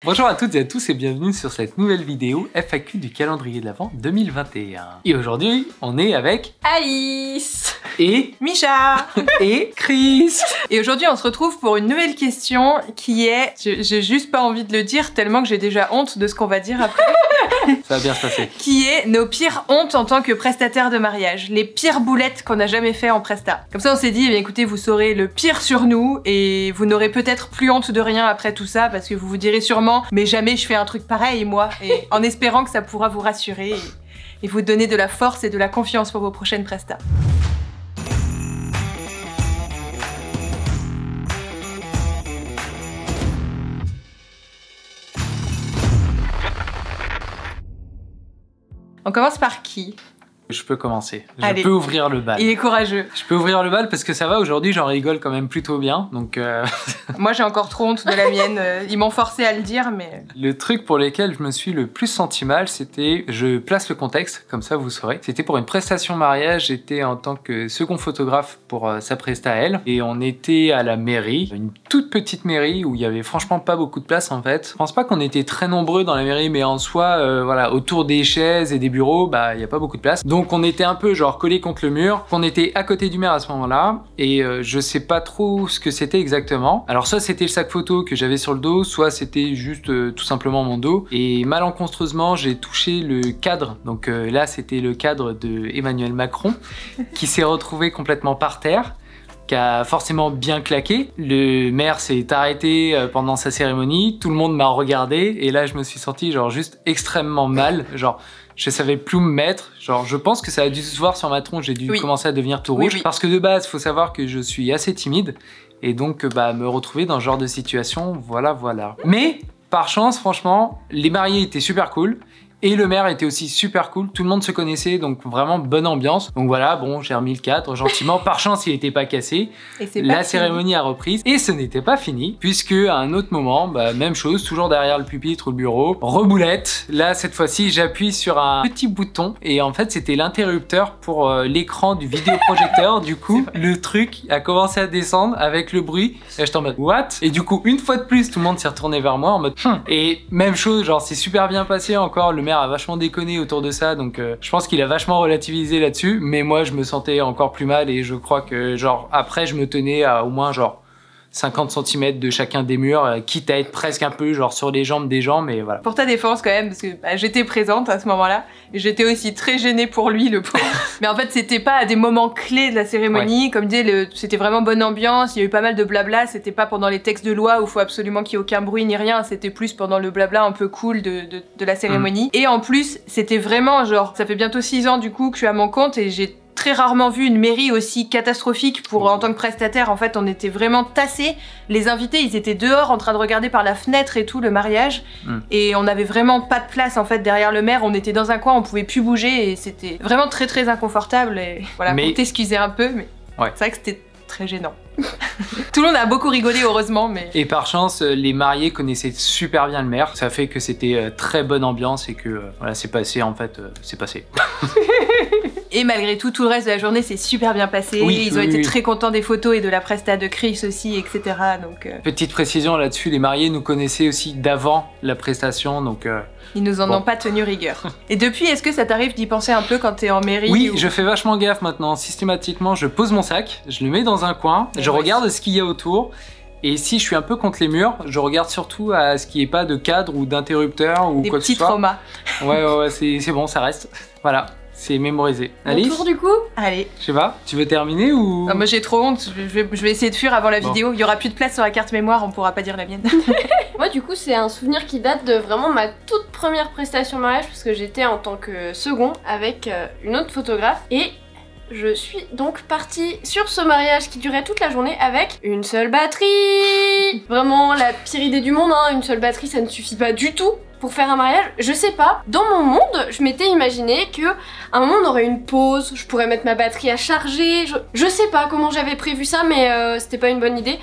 Bonjour à toutes et à tous et bienvenue sur cette nouvelle vidéo FAQ du calendrier de l'Avent 2021. Et aujourd'hui, on est avec Alice et Micha et Chris. Et aujourd'hui, on se retrouve pour une nouvelle question qui est... J'ai juste pas envie de le dire tellement que j'ai déjà honte de ce qu'on va dire après. Ça va bien se passer. Qui est nos pires hontes en tant que prestataire de mariage. Les pires boulettes qu'on a jamais fait en presta. Comme ça, on s'est dit, eh bien, écoutez, vous saurez le pire sur nous et vous n'aurez peut-être plus honte de rien après tout ça parce que vous vous direz sûrement mais jamais je fais un truc pareil moi, et en espérant que ça pourra vous rassurer et vous donner de la force et de la confiance pour vos prochaines prestas. On commence par qui? Je peux commencer. Allez. Je peux ouvrir le bal. Il est courageux. Je peux ouvrir le bal parce que ça va, aujourd'hui j'en rigole quand même plutôt bien. Donc Moi j'ai encore trop honte de la mienne. Ils m'ont forcé à le dire mais... Le truc pour lequel je me suis le plus senti mal, c'était... Je place le contexte, comme ça vous saurez. C'était pour une prestation mariage, j'étais en tant que second photographe pour sa presta à elle. Et on était à la mairie, une toute petite mairie où il y avait franchement pas beaucoup de place en fait. Je pense pas qu'on était très nombreux dans la mairie, mais en soi, voilà, autour des chaises et des bureaux, bah il y a pas beaucoup de place. Donc on était un peu genre collés contre le mur, qu'on était à côté du maire à ce moment-là, et je sais pas trop ce que c'était exactement. Alors soit c'était le sac photo que j'avais sur le dos, soit c'était juste tout simplement mon dos, et malencontreusement j'ai touché le cadre, donc là c'était le cadre de Emmanuel Macron, qui s'est retrouvé complètement par terre, qui a forcément bien claqué. Le maire s'est arrêté pendant sa cérémonie, tout le monde m'a regardé, et là je me suis senti genre juste extrêmement mal, genre je savais plus où me mettre, genre je pense que ça a dû se voir sur ma tronche, j'ai dû commencer à devenir tout rouge, parce que de base, faut savoir que je suis assez timide, et donc bah me retrouver dans ce genre de situation, voilà. Mais, par chance, franchement, les mariés étaient super cool, et le maire était aussi super cool, tout le monde se connaissait, donc vraiment bonne ambiance. Donc voilà, bon, j'ai remis le cadre gentiment, par chance il n'était pas cassé. Et la cérémonie a repris, et ce n'était pas fini, puisque à un autre moment, bah, même chose, toujours derrière le pupitre ou le bureau, reboulette. Là, cette fois-ci, j'appuie sur un petit bouton, et en fait, c'était l'interrupteur pour l'écran du vidéoprojecteur. Du coup, le truc a commencé à descendre avec le bruit, et j'étais en mode, what? Et du coup, une fois de plus, tout le monde s'est retourné vers moi en mode, Et même chose, genre, c'est super bien passé encore, le maire a vachement déconné autour de ça, donc je pense qu'il a vachement relativisé là-dessus, mais moi je me sentais encore plus mal, et je crois que genre après je me tenais à au moins genre 50 cm de chacun des murs, quitte à être presque un peu genre sur les jambes des gens, mais voilà. Pour ta défense quand même, parce que bah, j'étais présente à ce moment-là, et j'étais aussi très gênée pour lui, le pauvre. Mais en fait, c'était pas à des moments clés de la cérémonie, comme disait, c'était vraiment bonne ambiance, il y a eu pas mal de blabla, c'était pas pendant les textes de loi où il faut absolument qu'il y ait aucun bruit ni rien, c'était plus pendant le blabla un peu cool de la cérémonie. Et en plus, c'était vraiment genre, ça fait bientôt 6 ans du coup que je suis à mon compte, et j'ai très rarement vu une mairie aussi catastrophique pour en tant que prestataire. En fait, on était vraiment tassés. Les invités, ils étaient dehors en train de regarder par la fenêtre et tout le mariage. Et on avait vraiment pas de place en fait derrière le maire. On était dans un coin, on pouvait plus bouger, et c'était vraiment très très inconfortable. Et voilà, pour t'excuser un peu, mais c'est vrai que c'était très gênant. Tout le monde a beaucoup rigolé, heureusement, mais... Et par chance, les mariés connaissaient super bien le maire. Ça fait que c'était très bonne ambiance, et que voilà, c'est passé en fait, c'est passé. Et malgré tout, tout le reste de la journée s'est super bien passé. Ils ont été très contents des photos et de la presta de Chris aussi, etc. Donc, Petite précision là-dessus, les mariés nous connaissaient aussi d'avant la prestation, donc... Ils nous en ont pas tenu rigueur. Et depuis, est-ce que ça t'arrive d'y penser un peu quand t'es en mairie? Oui, je fais vachement gaffe maintenant. Systématiquement, je pose mon sac, je le mets dans un coin, je regarde ce qu'il y a autour, et si je suis un peu contre les murs, je regarde surtout à ce qu'il n'y ait pas de cadre ou d'interrupteur ou quoi que ce soit. Des petits traumas. Ouais, c'est bon, ça reste. Voilà. C'est mémorisé. Alice, tour du coup? Allez. Je sais pas, tu veux terminer ou... Non, moi j'ai trop honte, je vais essayer de fuir avant la vidéo. Il y aura plus de place sur la carte mémoire, on pourra pas dire la mienne. Moi du coup c'est un souvenir qui date de vraiment ma toute première prestation mariage, parce que j'étais en tant que second avec une autre photographe, et je suis donc partie sur ce mariage qui durait toute la journée avec une seule batterie. Vraiment la pire idée du monde, hein. Une seule batterie ça ne suffit pas du tout pour faire un mariage. Je sais pas, dans mon monde, je m'étais imaginé que à un moment on aurait une pause, je pourrais mettre ma batterie à charger, je sais pas comment j'avais prévu ça, mais c'était pas une bonne idée.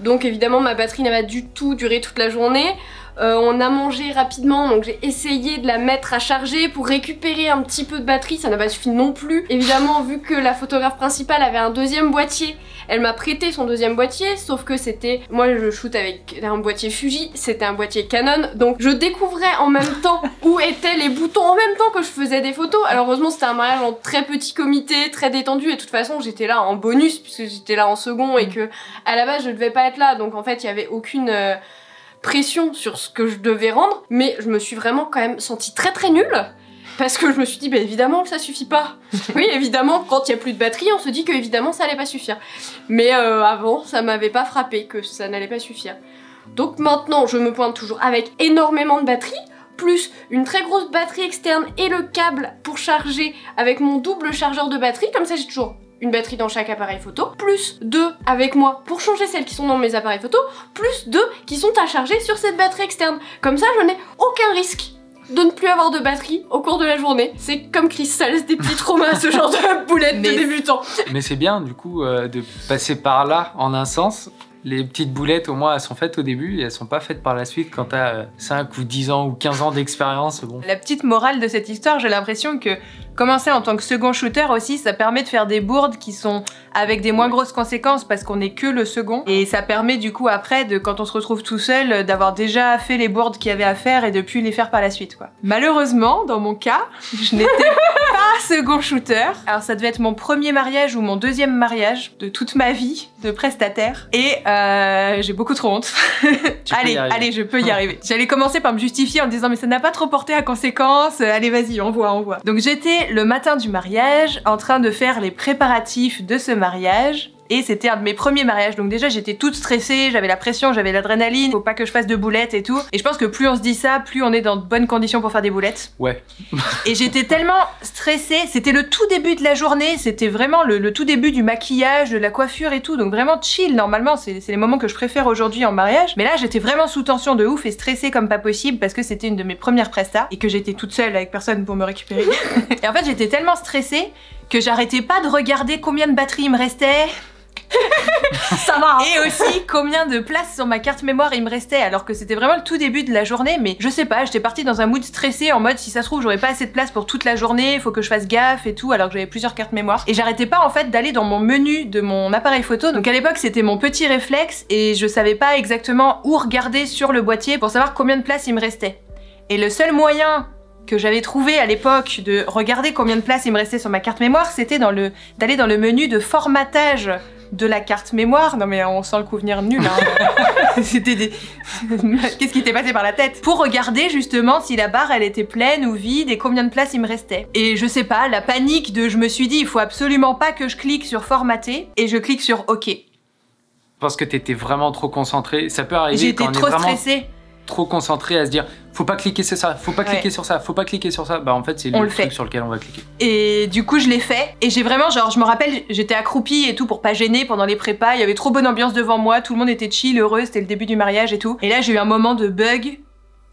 Donc évidemment ma batterie n'a pas du tout duré toute la journée. on a mangé rapidement, donc j'ai essayé de la mettre à charger pour récupérer un petit peu de batterie, ça n'a pas suffi non plus. Évidemment, vu que la photographe principale avait un deuxième boîtier, elle m'a prêté son deuxième boîtier, sauf que c'était... Moi je shoot avec un boîtier Fuji, c'était un boîtier Canon, donc je découvrais en même temps où étaient les boutons en même temps que je faisais des photos. Alors heureusement c'était un mariage en très petit comité, très détendu, et de toute façon j'étais là en bonus puisque j'étais là en second et que à la base je devais pas être là, donc en fait il y avait aucune pression sur ce que je devais rendre, mais je me suis vraiment quand même sentie très nulle. Parce que je me suis dit, bah évidemment que ça suffit pas. Oui, évidemment, quand il y a plus de batterie, on se dit que évidemment ça allait pas suffire. Mais avant, ça m'avait pas frappé que ça n'allait pas suffire. Donc maintenant, je me pointe toujours avec énormément de batterie, plus une très grosse batterie externe et le câble pour charger avec mon double chargeur de batterie. Comme ça, j'ai toujours une batterie dans chaque appareil photo, plus 2 avec moi pour changer celles qui sont dans mes appareils photo, plus 2 qui sont à charger sur cette batterie externe. Comme ça, je n'ai aucun risque de ne plus avoir de batterie au cours de la journée. C'est comme Chris, ça laisse des petits traumas, ce genre de boulettes de débutant. Mais c'est bien du coup de passer par là en un sens. Les petites boulettes au moins elles sont faites au début et elles sont pas faites par la suite quand t'as 5 ou 10 ans ou 15 ans d'expérience. Bon. La petite morale de cette histoire, j'ai l'impression que commencer en tant que second shooter aussi, ça permet de faire des bourdes qui sont avec des moins grosses conséquences parce qu'on est que le second. Et ça permet du coup après, quand on se retrouve tout seul, d'avoir déjà fait les bourdes qu'il y avait à faire et de plus les faire par la suite, quoi. Malheureusement, dans mon cas, je n'étais pas second shooter. Alors ça devait être mon premier mariage ou mon deuxième mariage de toute ma vie de prestataire. Et j'ai beaucoup trop honte. Allez, je peux y arriver. J'allais commencer par me justifier en me disant mais ça n'a pas trop porté à conséquence, allez vas-y, on voit. Donc j'étais le matin du mariage en train de faire les préparatifs de ce mariage. Et c'était un de mes premiers mariages, donc déjà j'étais toute stressée, j'avais la pression, j'avais l'adrénaline, faut pas que je fasse de boulettes et tout. Et je pense que plus on se dit ça, plus on est dans de bonnes conditions pour faire des boulettes. Ouais. Et j'étais tellement stressée, c'était le tout début de la journée, c'était vraiment le tout début du maquillage, de la coiffure et tout, donc vraiment chill. Normalement c'est les moments que je préfère aujourd'hui en mariage, mais là j'étais vraiment sous tension de ouf et stressée comme pas possible parce que c'était une de mes premières prestas et que j'étais toute seule avec personne pour me récupérer. Et en fait j'étais tellement stressée que j'arrêtais pas de regarder combien de batterie il me restait. Ça va. Et aussi combien de place sur ma carte mémoire il me restait, alors que c'était vraiment le tout début de la journée. Mais je sais pas, j'étais partie dans un mood stressé en mode si ça se trouve j'aurais pas assez de place pour toute la journée, faut que je fasse gaffe et tout, alors que j'avais plusieurs cartes mémoire. Et j'arrêtais pas en fait d'aller dans mon menu de mon appareil photo. Donc à l'époque c'était mon petit réflexe et je savais pas exactement où regarder sur le boîtier pour savoir combien de place il me restait. Et le seul moyen que j'avais trouvé à l'époque de regarder combien de place il me restait sur ma carte mémoire, c'était d'aller dans le menu de formatage de la carte mémoire. Non mais on sent le coup venir nul, hein. C'était des... Qu'est-ce qui t'est passé par la tête? Pour regarder justement si la barre elle était pleine ou vide et combien de place il me restait. Et je sais pas, la panique de je me suis dit il faut absolument pas que je clique sur formater et je clique sur OK. Parce que t'étais vraiment trop concentré, ça peut arriver quand on est vraiment... J'étais trop stressée. Trop concentré à se dire faut pas cliquer sur ça, faut pas cliquer sur ça, faut pas cliquer sur ça, bah en fait c'est le truc sur lequel on va cliquer. Et du coup je l'ai fait et j'ai vraiment genre je me rappelle j'étais accroupie et tout pour pas gêner pendant les prépas, il y avait trop bonne ambiance devant moi, tout le monde était chill, heureux, c'était le début du mariage et tout. Et là j'ai eu un moment de bug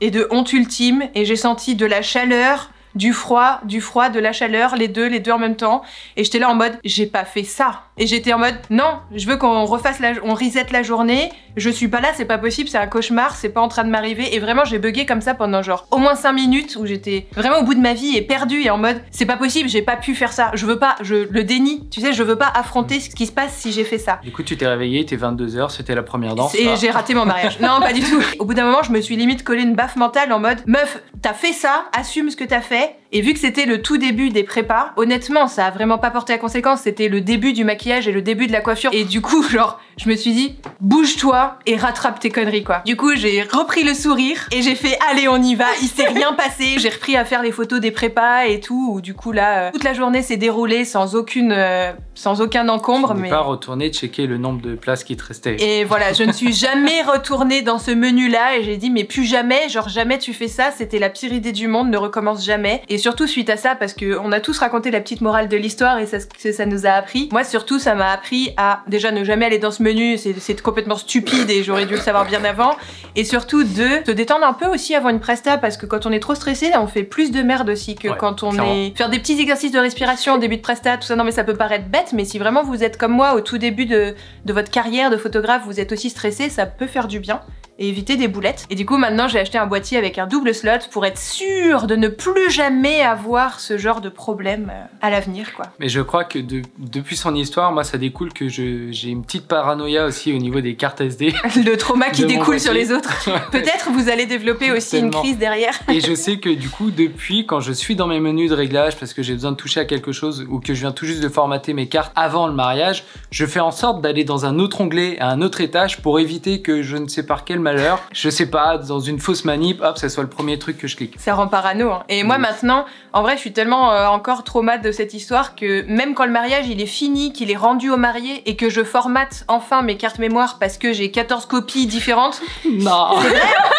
et de honte ultime et j'ai senti de la chaleur, du froid, de la chaleur, les deux en même temps. Et j'étais là en mode, j'ai pas fait ça. Et j'étais en mode, non, je veux qu'on refasse on reset la journée, je suis pas là, c'est pas possible, c'est un cauchemar, c'est pas en train de m'arriver. Et vraiment, j'ai bugué comme ça pendant genre au moins 5 minutes où j'étais vraiment au bout de ma vie et perdue et en mode, c'est pas possible, j'ai pas pu faire ça. Je veux pas, le déni, tu sais, je veux pas affronter ce qui se passe si j'ai fait ça. Du coup, tu t'es réveillé, t'es 22h, c'était la première danse. Et j'ai raté mon mariage. Non, pas du tout. Au bout d'un moment, je me suis limite collé une baffe mentale en mode, meuf, t'as fait ça, assume ce que t'as fait. Et vu que c'était le tout début des prépas, honnêtement, ça a vraiment pas porté à conséquence. C'était le début du maquillage et le début de la coiffure. Et du coup, genre, je me suis dit, bouge-toi et rattrape tes conneries, quoi. Du coup, j'ai repris le sourire et j'ai fait, allez, on y va. Il s'est rien passé. J'ai repris à faire les photos des prépas et tout. Où du coup, là, toute la journée s'est déroulée sans aucun encombre. Tu n'es pas retourné checker le nombre de places qui te restaient. Et voilà, je ne suis jamais retournée dans ce menu-là et j'ai dit, mais plus jamais, genre jamais tu fais ça. C'était la pire idée du monde, ne recommence jamais. Et surtout suite à ça, parce qu'on a tous raconté la petite morale de l'histoire et ça nous a appris. Moi surtout, ça m'a appris à déjà ne jamais aller dans ce menu, c'est complètement stupide et j'aurais dû le savoir bien avant. Et surtout de se détendre un peu aussi avant une presta, parce que quand on est trop stressé, on fait plus de merde aussi que quand on est... Faire des petits exercices de respiration au début de presta, tout ça, non mais ça peut paraître bête, mais si vraiment vous êtes comme moi au tout début de votre carrière de photographe, vous êtes aussi stressé, ça peut faire du bien. et éviter des boulettes. Et du coup maintenant j'ai acheté un boîtier avec un double slot pour être sûre de ne plus jamais avoir ce genre de problème à l'avenir quoi. Mais je crois que depuis son histoire, moi ça découle que j'ai une petite paranoïa aussi au niveau des cartes SD. Le trauma qui découle sur les autres. Peut-être vous allez développer aussi une crise derrière. Et je sais que du coup depuis quand je suis dans mes menus de réglage parce que j'ai besoin de toucher à quelque chose ou que je viens tout juste de formater mes cartes avant le mariage, je fais en sorte d'aller dans un autre onglet, à un autre étage pour éviter que je ne sais par quel malheur, je sais pas, dans une fausse manip, hop, ça soit le premier truc que je clique. Ça rend parano. Hein. Et moi maintenant, en vrai, je suis tellement encore traumatisée de cette histoire que même quand le mariage il est fini, qu'il est rendu au marié et que je formate enfin mes cartes mémoire parce que j'ai 14 copies différentes. Non.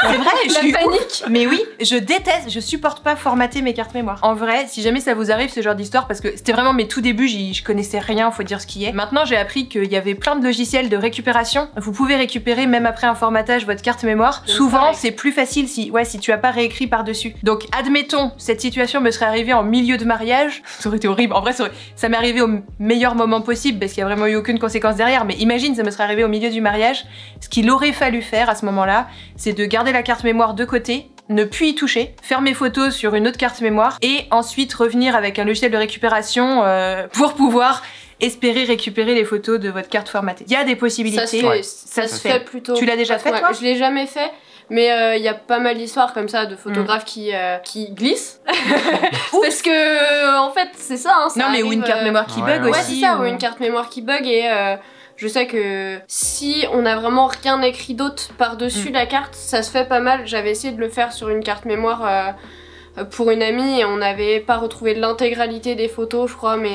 C'est vrai, La panique. Mais oui, je déteste, je supporte pas formater mes cartes mémoire. En vrai, si jamais ça vous arrive ce genre d'histoire, parce que c'était vraiment mes tout débuts, je connaissais rien, faut dire ce qui est. Maintenant, j'ai appris qu'il y avait plein de logiciels de récupération. Vous pouvez récupérer même après un formatage votre carte mémoire. Souvent, c'est plus facile si tu as pas réécrit par-dessus. Donc, admettons, cette situation me serait arrivée en milieu de mariage. Ça aurait été horrible. En vrai, ça m'est arrivé au meilleur moment possible parce qu'il y a vraiment eu aucune conséquence derrière. Mais imagine, ça me serait arrivé au milieu du mariage. Ce qu'il aurait fallu faire à ce moment-là, c'est de garder la carte mémoire de côté, ne plus y toucher, faire mes photos sur une autre carte mémoire et ensuite revenir avec un logiciel de récupération pour pouvoir espérer récupérer les photos de votre carte formatée. Il y a des possibilités. Ça se fait plutôt. Tu l'as déjà fait toi? Je l'ai jamais fait. Mais il y a pas mal d'histoires comme ça de photographes qui glissent. Parce que, en fait, c'est ça. Hein, ça non, mais arrive, ou une carte mémoire qui bug aussi. Ouais, c'est ça, ou une carte mémoire qui bug. Et je sais que si on a vraiment rien écrit d'autre par-dessus la carte, ça se fait pas mal. J'avais essayé de le faire sur une carte mémoire pour une amie et on n'avait pas retrouvé l'intégralité des photos, je crois, mais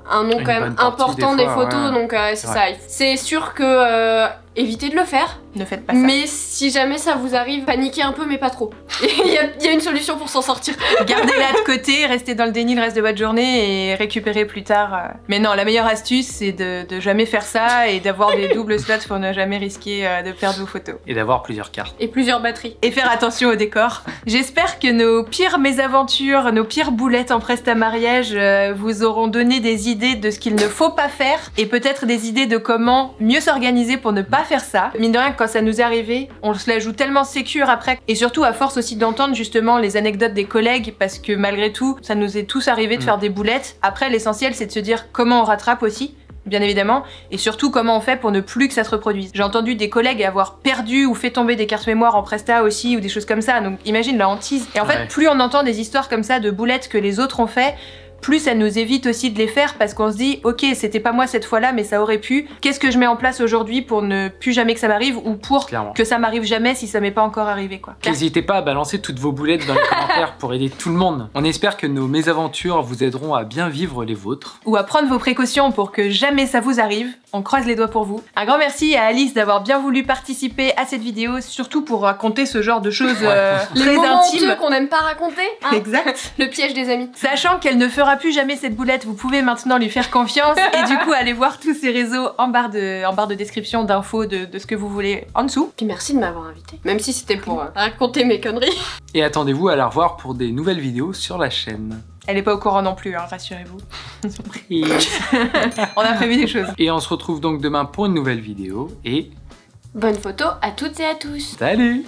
un nom quand même important des photos. Donc c'est ça. C'est sûr que évitez de le faire. Ne faites pas ça. Mais si jamais ça vous arrive, paniquez un peu, mais pas trop. Il y a une solution pour s'en sortir. Gardez-la de côté, restez dans le déni le reste de votre journée et récupérez plus tard. Mais non, la meilleure astuce, c'est de jamais faire ça et d'avoir des doubles slots pour ne jamais risquer de perdre vos photos. Et d'avoir plusieurs cartes. Et plusieurs batteries. Et faire attention au décor. J'espère que nos pires mésaventures, nos pires boulettes en presta mariage vous auront donné des idées de ce qu'il ne faut pas faire et peut-être des idées de comment mieux s'organiser pour ne pas faire ça. Mine de rien, quand ça nous est arrivé, on se la joue tellement sécure après. Et surtout, à force aussi d'entendre justement les anecdotes des collègues, parce que malgré tout, ça nous est tous arrivé de faire des boulettes. Après, l'essentiel, c'est de se dire comment on rattrape aussi, bien évidemment, et surtout comment on fait pour ne plus que ça se reproduise. J'ai entendu des collègues avoir perdu ou fait tomber des cartes mémoire en presta aussi, ou des choses comme ça, donc imagine la hantise. Et en fait, plus on entend des histoires comme ça de boulettes que les autres ont fait, plus ça nous évite aussi de les faire parce qu'on se dit ok, c'était pas moi cette fois-là mais ça aurait pu, qu'est-ce que je mets en place aujourd'hui pour ne plus jamais que ça m'arrive ou pour que ça m'arrive jamais si ça m'est pas encore arrivé quoi. N'hésitez pas à balancer toutes vos boulettes dans les commentaires pour aider tout le monde. On espère que nos mésaventures vous aideront à bien vivre les vôtres. Ou à prendre vos précautions pour que jamais ça vous arrive. On croise les doigts pour vous. Un grand merci à Alice d'avoir bien voulu participer à cette vidéo, surtout pour raconter ce genre de choses les très moments intimes qu'on n'aime pas raconter. Hein. Exact. Le piège des amis. Sachant qu'elle ne fera plus jamais cette boulette, vous pouvez maintenant lui faire confiance et du coup aller voir tous ses réseaux en barre de description d'infos de ce que vous voulez en dessous. Puis merci de m'avoir invité, même si c'était pour raconter mes conneries. Et attendez-vous à la revoir pour des nouvelles vidéos sur la chaîne. Elle est pas au courant non plus, hein, rassurez-vous. Surprise. On a prévu des choses. Et on se retrouve donc demain pour une nouvelle vidéo et... Bonne photo à toutes et à tous. Salut!